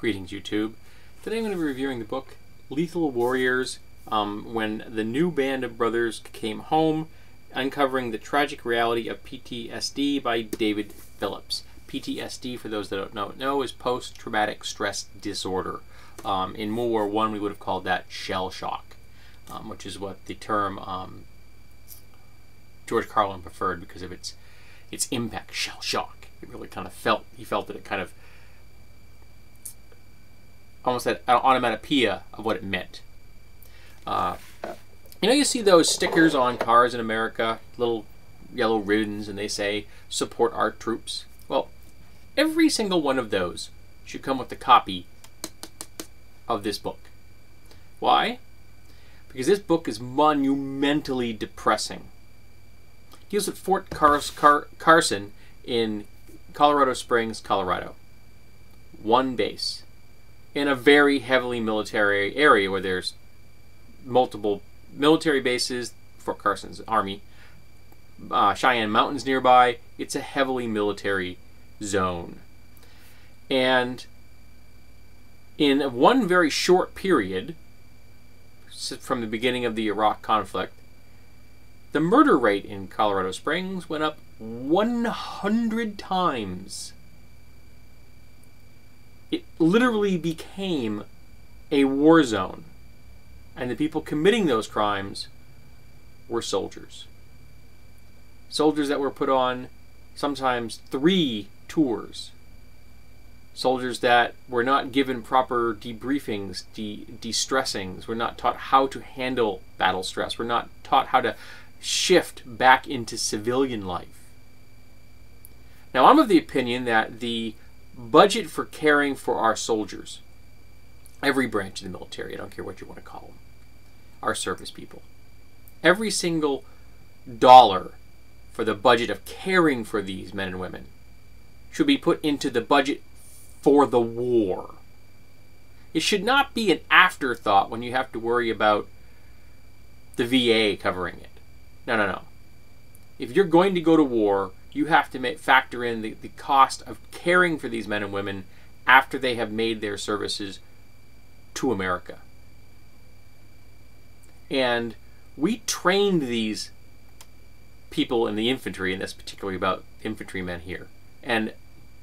Greetings, YouTube. Today I'm going to be reviewing the book Lethal Warriors, when the new band of brothers came home, uncovering the tragic reality of PTSD by David Phillips. PTSD, for those that don't know, is post-traumatic stress disorder. In World War I, we would have called that shell shock, which is what the term George Carlin preferred because of its impact. Shell shock. It really kind of he felt that it kind of almost had an onomatopoeia of what it meant. You see those stickers on cars in America, little yellow ribbons, and they say, support our troops. Well, every single one of those should come with a copy of this book. Why? Because this book is monumentally depressing. It deals with Fort Carson in Colorado Springs, Colorado. One base. In a very heavily military area where there's multiple military bases, Fort Carson's Army, Cheyenne Mountains nearby. It's a heavily military zone. And in one very short period, from the beginning of the Iraq conflict, the murder rate in Colorado Springs went up 100 times. It literally became a war zone. And the people committing those crimes were soldiers. Soldiers that were put on sometimes 3 tours. Soldiers that were not given proper debriefings, de-stressings, were not taught how to handle battle stress, were not taught how to shift back into civilian life. Now, I'm of the opinion that the budget for caring for our soldiers, every branch of the military, I don't care what you want to call them, our service people, every single dollar for the budget of caring for these men and women should be put into the budget for the war. It should not be an afterthought when you have to worry about the VA covering it. No. If you're going to go to war, you have to factor in the cost of caring for these men and women after they have made their services to America. And we trained these people in the infantry, and that's particularly about infantrymen here, and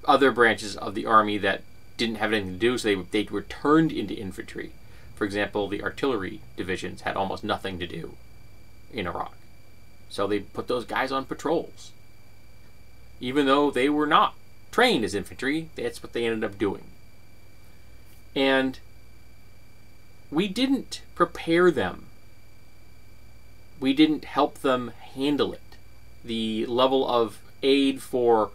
other branches of the Army that didn't have anything to do, so they were turned into infantry. For example, the artillery divisions had almost nothing to do in Iraq. So they put those guys on patrols. Even though they were not trained as infantry, that's what they ended up doing. And we didn't prepare them. We didn't help them handle it. The level of aid for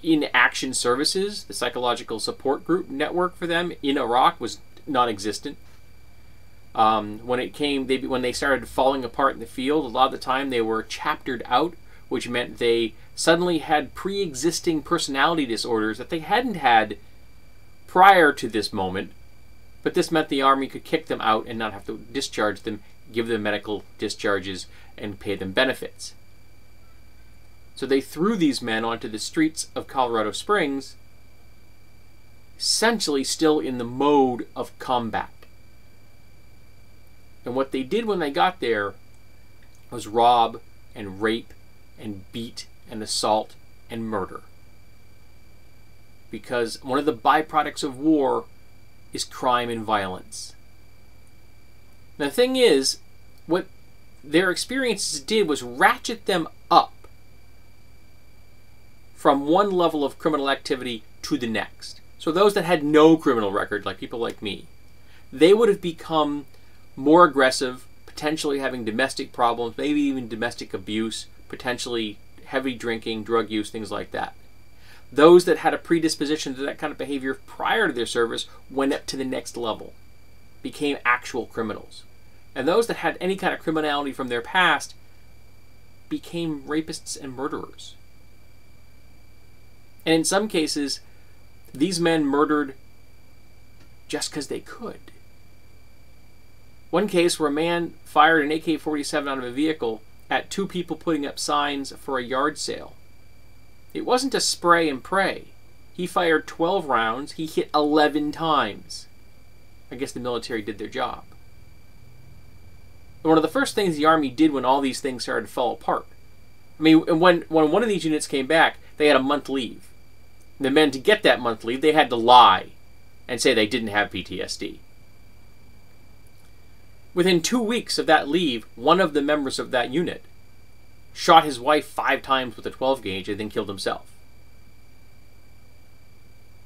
in-action services, the psychological support group network for them in Iraq was non-existent. When they started falling apart in the field, a lot of the time they were chaptered out, which meant they suddenly had pre-existing personality disorders that they hadn't had prior to this moment, but this meant the Army could kick them out and not have to discharge them, give them medical discharges, and pay them benefits. So they threw these men onto the streets of Colorado Springs, essentially still in the mode of combat. And what they did when they got there was rob and rape and beat and assault and murder. Because one of the byproducts of war is crime and violence. Now, the thing is, what their experiences did was ratchet them up from one level of criminal activity to the next. So those that had no criminal record, like people like me, they would have become more aggressive, potentially having domestic problems, maybe even domestic abuse, potentially heavy drinking, drug use, things like that. Those that had a predisposition to that kind of behavior prior to their service went up to the next level, became actual criminals. And those that had any kind of criminality from their past became rapists and murderers. And in some cases, these men murdered just because they could. One case where a man fired an AK-47 out of a vehicle at 2 people putting up signs for a yard sale. It wasn't a spray and pray. He fired 12 rounds. He hit 11 times. I guess the military did their job. And one of the first things the Army did when all these things started to fall apart, I mean, when one of these units came back, they had a month leave. The men, to get that month leave, they had to lie and say they didn't have PTSD. Within 2 weeks of that leave, one of the members of that unit shot his wife 5 times with a 12 gauge and then killed himself.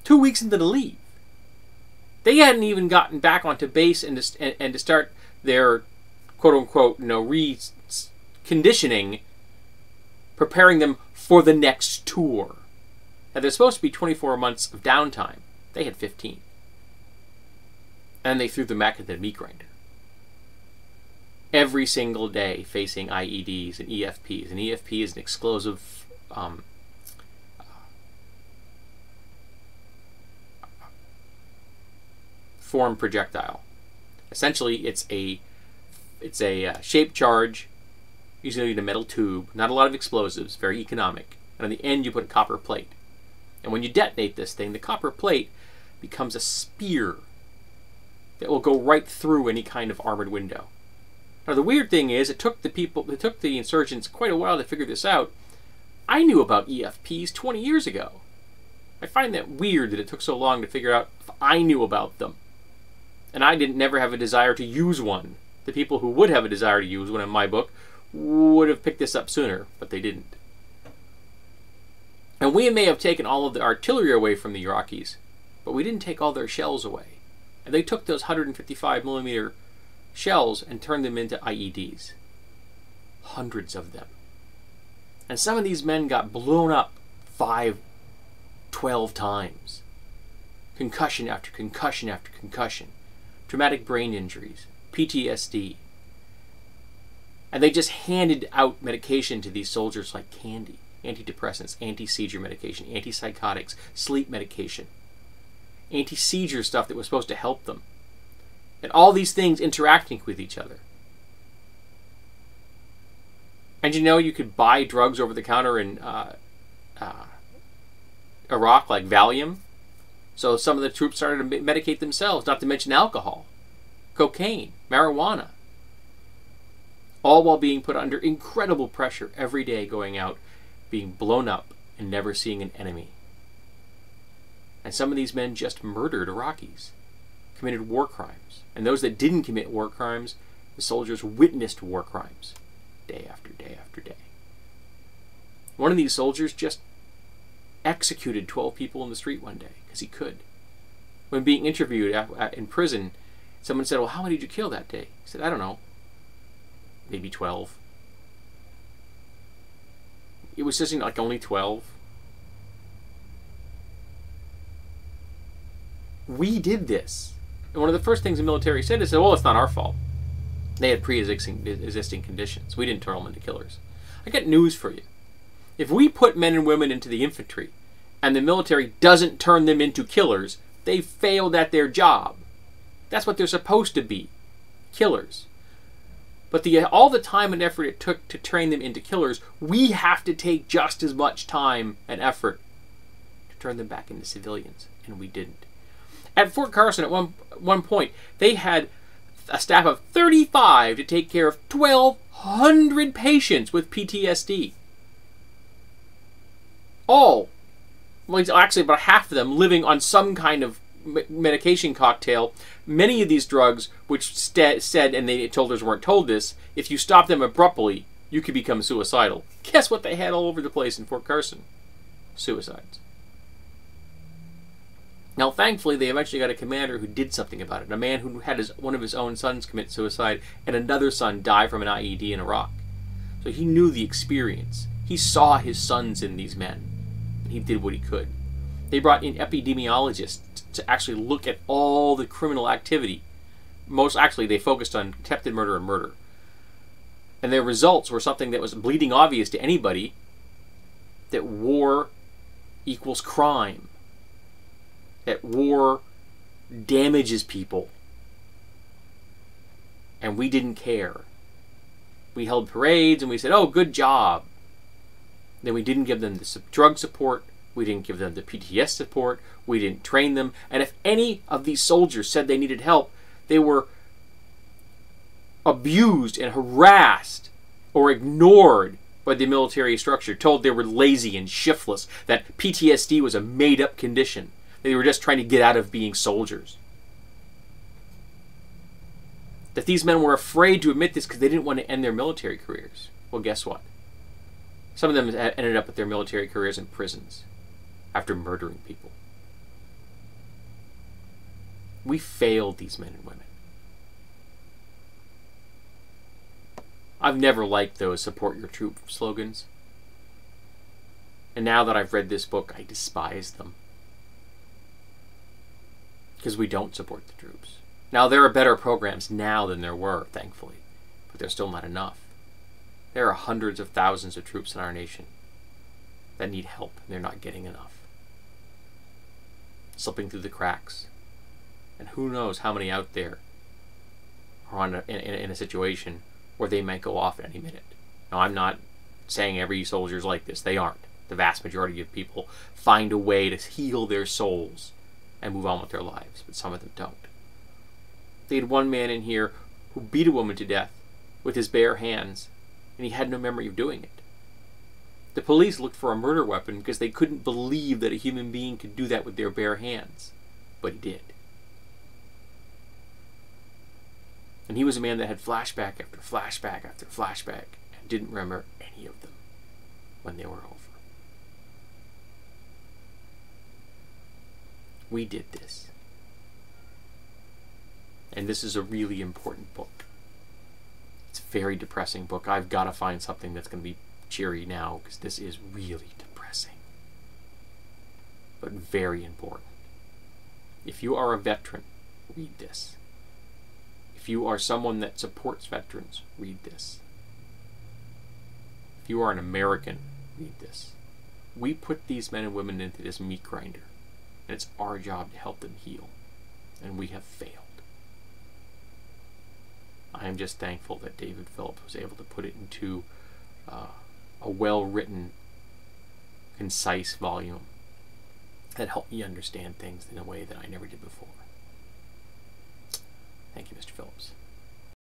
2 weeks into the leave. They hadn't even gotten back onto base and to start their quote-unquote, reconditioning, preparing them for the next tour. Now, there's supposed to be 24 months of downtime. They had 15. And they threw them back at the meat grinder. Every single day facing IEDs and EFPs. An EFP is an explosive form projectile. Essentially, it's a shaped charge, usually in a metal tube, not a lot of explosives, very economic. And on the end, you put a copper plate. And when you detonate this thing, the copper plate becomes a spear that will go right through any kind of armored window. Now, the weird thing is, it took the insurgents quite a while to figure this out. I knew about EFPs 20 years ago. I find that weird that it took so long to figure out if I knew about them. And I didn't never have a desire to use one. The people who would have a desire to use one in my book would have picked this up sooner, but they didn't. And we may have taken all of the artillery away from the Iraqis, but we didn't take all their shells away. And they took those 155 millimeter shells and turned them into IEDs. Hundreds of them. And some of these men got blown up 5, 12 times. Concussion after concussion after concussion. Traumatic brain injuries. PTSD. And they just handed out medication to these soldiers like candy. Antidepressants, anti-seizure medication, antipsychotics, sleep medication. Anti-seizure stuff that was supposed to help them. And all these things interacting with each other. And you know, you could buy drugs over the counter in Iraq, like Valium. So some of the troops started to medicate themselves, not to mention alcohol, cocaine, marijuana. All while being put under incredible pressure every day, going out, being blown up, and never seeing an enemy. And some of these men just murdered Iraqis, committed war crimes. And those that didn't commit war crimes, the soldiers witnessed war crimes, day after day after day. One of these soldiers just executed 12 people in the street one day, because he could. When being interviewed in prison, someone said, well, how many did you kill that day? He said, I don't know. Maybe 12. It was just like only 12. We did this. And one of the first things the military said is, well, it's not our fault. They had pre-existing conditions. We didn't turn them into killers. I got news for you. If we put men and women into the infantry and the military doesn't turn them into killers, they failed at their job. That's what they're supposed to be. Killers. But all the time and effort it took to train them into killers, we have to take just as much time and effort to turn them back into civilians. And we didn't. At Fort Carson, at one point, they had a staff of 35 to take care of 1,200 patients with PTSD. All, well, actually about half of them, living on some kind of medication cocktail. Many of these drugs, which said, and they told us weren't told this, if you stop them abruptly, you could become suicidal. Guess what they had all over the place in Fort Carson? Suicides. Now, thankfully, they eventually got a commander who did something about it. A man who had one of his own sons commit suicide and another son die from an IED in Iraq. So he knew the experience. He saw his sons in these men. And he did what he could. They brought in epidemiologists to actually look at all the criminal activity. Actually, they focused on attempted murder and murder. And their results were something that was bleeding obvious to anybody, that war equals crime. That war damages people. And we didn't care. We held parades and we said, oh, good job. Then we didn't give them the drug support. We didn't give them the PTS support. We didn't train them. And if any of these soldiers said they needed help, they were abused and harassed or ignored by the military structure, told they were lazy and shiftless, that PTSD was a made-up condition. They were just trying to get out of being soldiers. That these men were afraid to admit this because they didn't want to end their military careers. Well, guess what? Some of them ended up with their military careers in prisons after murdering people. We failed these men and women. I've never liked those support your troop slogans. And now that I've read this book, I despise them. Because we don't support the troops. Now, there are better programs now than there were, thankfully. But they're still not enough. There are hundreds of thousands of troops in our nation that need help, and they're not getting enough. Slipping through the cracks. And who knows how many out there are in a situation where they might go off at any minute. Now, I'm not saying every soldier's like this. They aren't. The vast majority of people find a way to heal their souls and move on with their lives, but some of them don't. They had one man in here who beat a woman to death with his bare hands, and he had no memory of doing it. The police looked for a murder weapon because they couldn't believe that a human being could do that with their bare hands, but he did. And he was a man that had flashback after flashback after flashback and didn't remember any of them when they were over. We did this. And this is a really important book. It's a very depressing book. I've got to find something that's going to be cheery now because this is really depressing. But very important. If you are a veteran, read this. If you are someone that supports veterans, read this. If you are an American, read this. We put these men and women into this meat grinder, and it's our job to help them heal, and we have failed. I am just thankful that David Phillips was able to put it into a well-written, concise volume that helped me understand things in a way that I never did before. Thank you, Mr. Phillips.